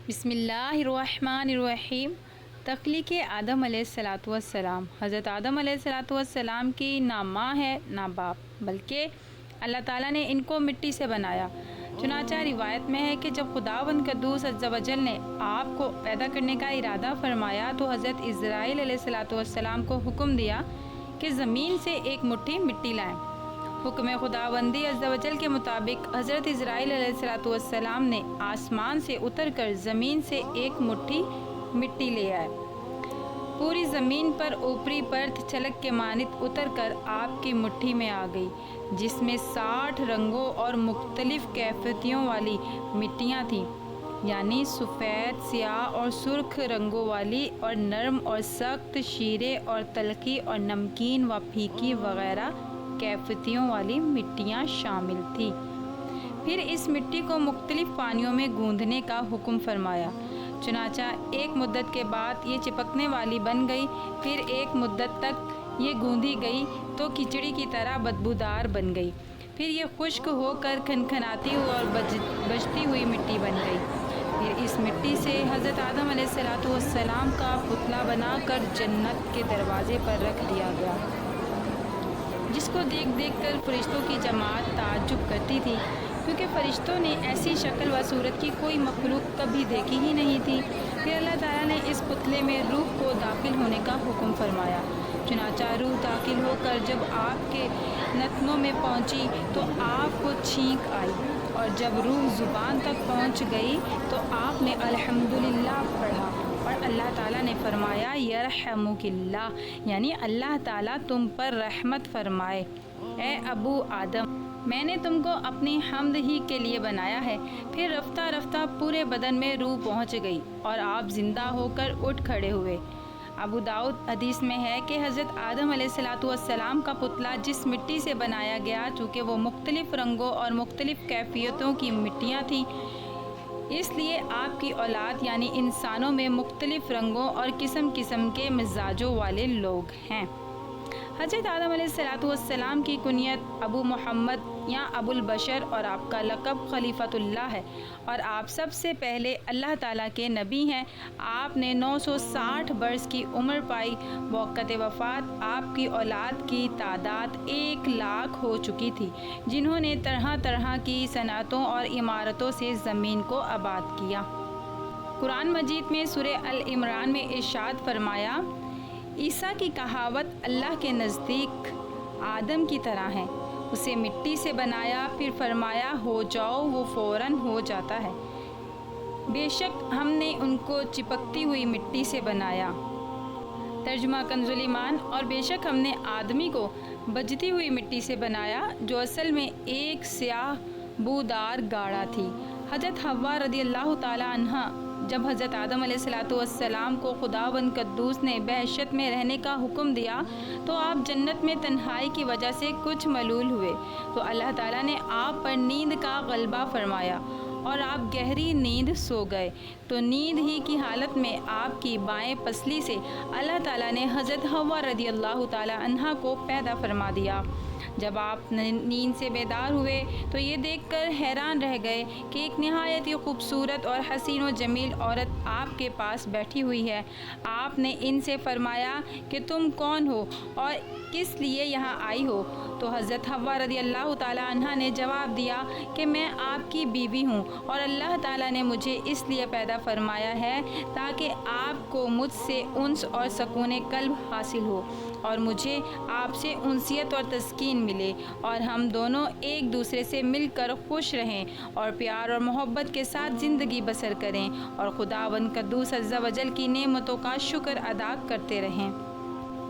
بسم اللہ الرحمن الرحیم۔ تخلیق آدم علیہ السلام۔ حضرت آدم علیہ السلام کی نہ ماں ہے نہ باپ، بلکہ اللہ تعالیٰ نے ان کو مٹی سے بنایا۔ چنانچہ روایت میں ہے کہ جب خداوند قدوس عز و جل نے آپ کو پیدا کرنے کا ارادہ فرمایا تو حضرت اسرائیل علیہ السلام کو حکم دیا کہ زمین سے ایک مٹھی مٹی لائیں۔ حکم خداوندی عز و جل کے مطابق حضرت اسرائیل علیہ السلام نے آسمان سے اتر کر زمین سے ایک مٹھی مٹی لے آئے۔ پوری زمین پر اوپری پرت چلک کے مانند اتر کر آپ کی مٹھی میں آ گئی، جس میں 60 رنگوں اور مختلف کیفیتوں والی مٹیاں تھیں، یعنی سفید، سیاہ اور سرخ رنگوں والی، اور نرم اور سخت، شیرے اور تلخی اور نمکین و پھیکی وغیرہ کیفیتوں والی مٹیاں شامل تھیں۔ پھر اس مٹی کو مختلف پانیوں میں گوندھنے کا حکم فرمایا۔ چنانچہ ایک مدت کے بعد یہ چپکنے والی بن گئی، پھر ایک مدت تک یہ گوندھی گئی تو کھچڑی کی طرح بدبودار بن گئی، پھر یہ خشک ہو کر کھنکھناتی ہوئی اور بجتی ہوئی مٹی بن گئی۔ پھر اس مٹی سے حضرت آدم علیہ السلام کا پتلا بنا کر جنت کے دروازے پر رکھ دیا گیا، جس کو دیکھ دیکھ کر فرشتوں کی جماعت تعجب کرتی تھی، کیونکہ فرشتوں نے ایسی شکل و صورت کی کوئی مخلوق کبھی دیکھی ہی نہیں تھی۔ پھر اللہ تعالیٰ نے اس پتلے میں روح کو داخل ہونے کا حکم فرمایا۔ چنانچہ روح داخل ہو کر جب آپ کے نتنوں میں پہنچی تو آپ کو چھینک آئی، اور جب روح زبان تک پہنچ گئی تو آپ نے الحمدللہ پڑھا، اور اللہ تعالیٰ نے فرمایا یرحمک اللہ، یعنی اللہ تعالیٰ تم پر رحمت فرمائے۔ اے ابو آدم، میں نے تم کو اپنی حمد ہی کے لیے بنایا ہے۔ پھر رفتہ رفتہ پورے بدن میں روح پہنچ گئی اور آپ زندہ ہو کر اٹھ کھڑے ہوئے۔ ابو داؤد حدیث میں ہے کہ حضرت آدم علیہ السلام کا پتلا جس مٹی سے بنایا گیا، چونکہ وہ مختلف رنگوں اور مختلف کیفیتوں کی مٹیاں تھیں، اس لیے آپ کی اولاد یعنی انسانوں میں مختلف رنگوں اور قسم قسم کے مزاجوں والے لوگ ہیں۔ حضرت آدم علیہ السلام کی کنیت ابو محمد یا ابو البشر اور آپ کا لقب خلیفۃ اللہ ہے، اور آپ سب سے پہلے اللہ تعالیٰ کے نبی ہیں۔ آپ نے 960 برس کی عمر پائی۔ وقت وفات آپ کی اولاد کی تعداد 1,00,000 ہو چکی تھی، جنہوں نے طرح طرح کی صنعتوں اور عمارتوں سے زمین کو آباد کیا۔ قرآن مجید میں سورہ ال-عمران میں ارشاد فرمایا، عیسیٰ کی کہاوت اللہ کے نزدیک آدم کی طرح ہے، اسے مٹی سے بنایا، پھر فرمایا ہو جاؤ، وہ فوراً ہو جاتا ہے۔ بے شک ہم نے ان کو چپکتی ہوئی مٹی سے بنایا۔ ترجمہ کنز ایمان۔ اور بے شک ہم نے آدمی کو بجتی ہوئی مٹی سے بنایا، جو اصل میں ایک سیاہ بودار گاڑا تھی۔ حضرت حوا رضی اللہ تعالیٰ عنہا جب حضرت آدم علیہ السلام کو خداوند قدوس نے بہشت میں رہنے کا حکم دیا تو آپ جنت میں تنہائی کی وجہ سے کچھ ملول ہوئے، تو اللہ تعالیٰ نے آپ پر نیند کا غلبہ فرمایا اور آپ گہری نیند سو گئے، تو نیند ہی کی حالت میں آپ کی بائیں پسلی سے اللہ تعالیٰ نے حضرت حوا رضی اللہ تعالیٰ عنہا کو پیدا فرما دیا۔ جب آپ نیند سے بیدار ہوئے تو یہ دیکھ کر حیران رہ گئے کہ ایک نہایت ہی خوبصورت اور حسین و جمیل عورت آپ کے پاس بیٹھی ہوئی ہے۔ آپ نے ان سے فرمایا کہ تم کون ہو اور کس لیے یہاں آئی ہو؟ تو حضرت حوا رضی اللہ تعالیٰ عنہا نے جواب دیا کہ میں آپ کی بیوی ہوں، اور اللہ تعالیٰ نے مجھے اس لیے پیدا فرمایا ہے تاکہ آپ کو مجھ سے انس اور سکون قلب حاصل ہو، اور مجھے آپ سے انسیت اور تسکین ملے، اور ہم دونوں ایک دوسرے سے مل کر خوش رہیں اور پیار اور محبت کے ساتھ زندگی بسر کریں، اور خداوند قدوس عز و جل کی نعمتوں کا شکر ادا کرتے رہیں۔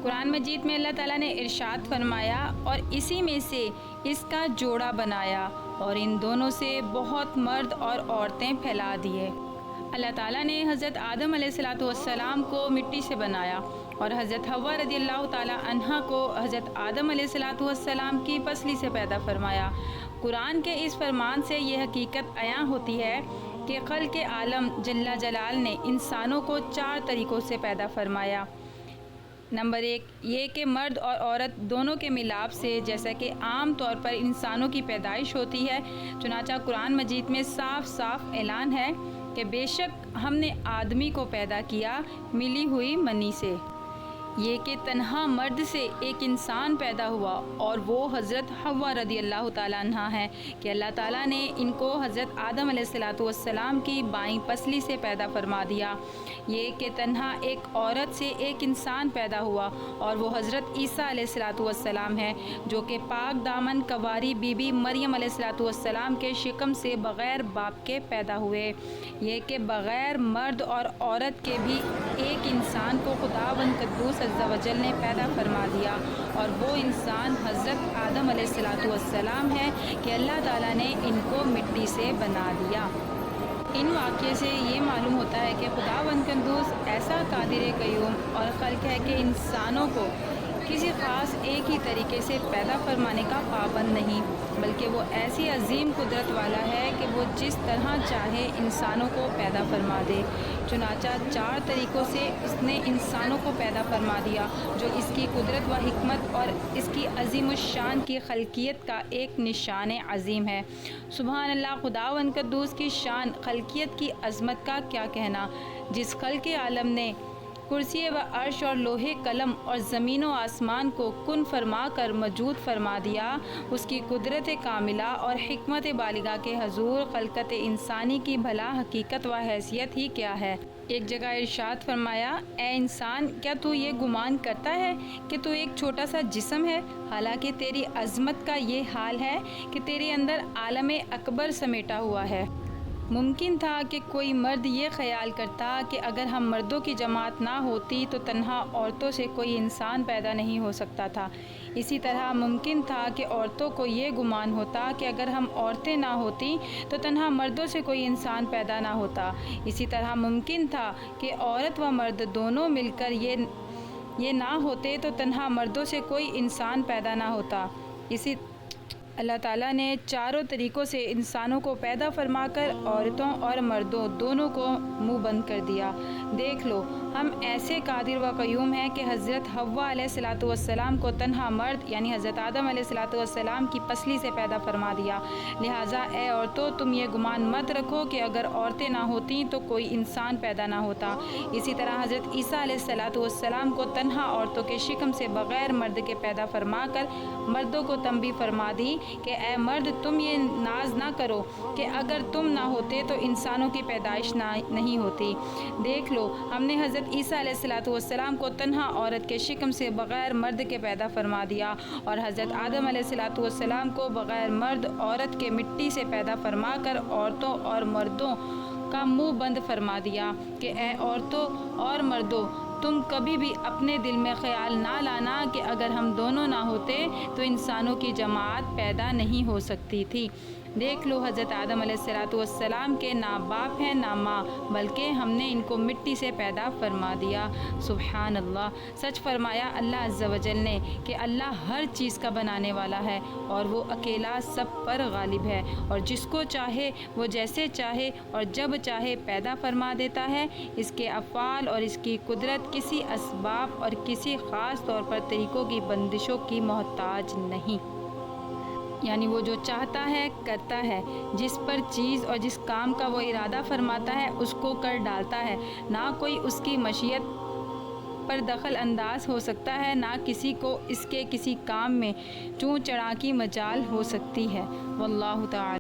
قرآن مجید میں اللہ تعالیٰ نے ارشاد فرمایا، اور اسی میں سے اس کا جوڑا بنایا، اور ان دونوں سے بہت مرد اور عورتیں پھیلا دیے۔ اللہ تعالیٰ نے حضرت آدم علیہ السلام کو مٹی سے بنایا، اور حضرت حوا رضی اللہ تعالیٰ عنہا کو حضرت آدم علیہ السلام کی پسلی سے پیدا فرمایا۔ قرآن کے اس فرمان سے یہ حقیقت عیاں ہوتی ہے کہ خالق عالم جل جلال نے انسانوں کو 4 طریقوں سے پیدا فرمایا۔ نمبر 1 یہ کہ مرد اور عورت دونوں کے ملاپ سے، جیسا کہ عام طور پر انسانوں کی پیدائش ہوتی ہے، چنانچہ قرآن مجید میں صاف صاف اعلان ہے کہ بے شک ہم نے آدمی کو پیدا کیا ملی ہوئی منی سے، یہ کہ تنہا مرد سے ایک انسان پیدا ہوا اور وہ حضرت حوا رضی اللہ تعالیٰ عنہ ہے کہ اللہ تعالیٰ نے ان کو حضرت آدم علیہ السلام کی بائیں پسلی سے پیدا فرما دیا، یہ کہ تنہا ایک عورت سے ایک انسان پیدا ہوا اور وہ حضرت عیسیٰ علیہ السلام ہے جو کہ پاک دامن کنواری بی بی مریم علیہ السلام کے شکم سے بغیر باپ کے پیدا ہوئے، یہ کہ بغیر مرد اور عورت کے بھی ایک انسان کو خداوند قدوس عز و جل نے پیدا فرما دیا، اور وہ انسان حضرت آدم علیہ السلام ہے کہ اللہ تعالیٰ نے ان کو مٹی سے بنا دیا۔ ان واقعے سے یہ معلوم ہوتا ہے کہ خداوند قدوس ایسا قادر قیوم اور خالق ہے کہ انسانوں کو کسی خاص ایک ہی طریقے سے پیدا فرمانے کا پابند نہیں، بلکہ وہ ایسی عظیم قدرت والا ہے کہ وہ جس طرح چاہے انسانوں کو پیدا فرما دے۔ چنانچہ 4 طریقوں سے اس نے انسانوں کو پیدا فرما دیا، جو اس کی قدرت و حکمت اور اس کی عظیم الشان کی خلقیت کا ایک نشان عظیم ہے۔ سبحان اللہ، خداوند قدوس کی شان، خلقیت کی عظمت کا کیا کہنا، جس خلق عالم نے کرسی و عرش اور لوح قلم اور زمین و آسمان کو کن فرما کر موجود فرما دیا، اس کی قدرت کاملہ اور حکمت بالغہ کے حضور خلقت انسانی کی بھلا حقیقت و حیثیت ہی کیا ہے۔ ایک جگہ ارشاد فرمایا، اے انسان، کیا تو یہ گمان کرتا ہے کہ تو ایک چھوٹا سا جسم ہے، حالانکہ تیری عظمت کا یہ حال ہے کہ تیرے اندر عالم اکبر سمیٹا ہوا ہے۔ ممکن تھا کہ کوئی مرد یہ خیال کرتا کہ اگر ہم مردوں کی جماعت نہ ہوتی تو تنہا عورتوں سے کوئی انسان پیدا نہیں ہو سکتا تھا، اسی طرح ممکن تھا کہ عورتوں کو یہ گمان ہوتا کہ اگر ہم عورتیں نہ ہوتی تو تنہا مردوں سے کوئی انسان پیدا نہ ہوتا، اسی طرح ممکن تھا کہ عورت و مرد دونوں مل کر یہ نہ ہوتے تو تنہا مردوں سے کوئی انسان پیدا نہ ہوتا۔ اسی اللہ تعالیٰ نے 4 طریقوں سے انسانوں کو پیدا فرما کر عورتوں اور مردوں دونوں کو منہ بند کر دیا۔ دیکھ لو، ہم ایسے قادر و قیوم ہیں کہ حضرت حوا علیہ السلام کو تنہا مرد یعنی حضرت آدم علیہ السلام کی پسلی سے پیدا فرما دیا، لہٰذا اے عورتوں، تم یہ گمان مت رکھو کہ اگر عورتیں نہ ہوتیں تو کوئی انسان پیدا نہ ہوتا۔ اسی طرح حضرت عیسیٰ علیہ السلام کو تنہا عورتوں کے شکم سے بغیر مرد کے پیدا فرما کر مردوں کو تنبیہ فرما دی کہ اے مرد، تم یہ ناز نہ کرو کہ اگر تم نہ ہوتے تو انسانوں کی پیدائش نہیں ہوتی۔ دیکھ لو، ہم نے حضرت عیسیٰ علیہ السلام کو تنہا عورت کے شکم سے بغیر مرد کے پیدا فرما دیا، اور حضرت آدم علیہ السلام کو بغیر مرد عورت کے مٹی سے پیدا فرما کر عورتوں اور مردوں کا منہ بند فرما دیا کہ اے عورتوں اور مردوں، تم کبھی بھی اپنے دل میں خیال نہ لانا کہ اگر ہم دونوں نہ ہوتے تو انسانوں کی جماعت پیدا نہیں ہو سکتی تھی۔ دیکھ لو، حضرت آدم علیہ السلام کے نہ باپ ہیں نہ ماں، بلکہ ہم نے ان کو مٹی سے پیدا فرما دیا۔ سبحان اللہ، سچ فرمایا اللہ عز و جل نے کہ اللہ ہر چیز کا بنانے والا ہے اور وہ اکیلا سب پر غالب ہے، اور جس کو چاہے وہ جیسے چاہے اور جب چاہے پیدا فرما دیتا ہے۔ اس کے افعال اور اس کی قدرت کسی اسباب اور کسی خاص طور پر طریقوں کی بندشوں کی محتاج نہیں، یعنی وہ جو چاہتا ہے کرتا ہے، جس پر چیز اور جس کام کا وہ ارادہ فرماتا ہے اس کو کر ڈالتا ہے، نہ کوئی اس کی مشیت پر دخل انداز ہو سکتا ہے، نہ کسی کو اس کے کسی کام میں چوں چڑھا کی مجال ہو سکتی ہے۔ واللہ تعالی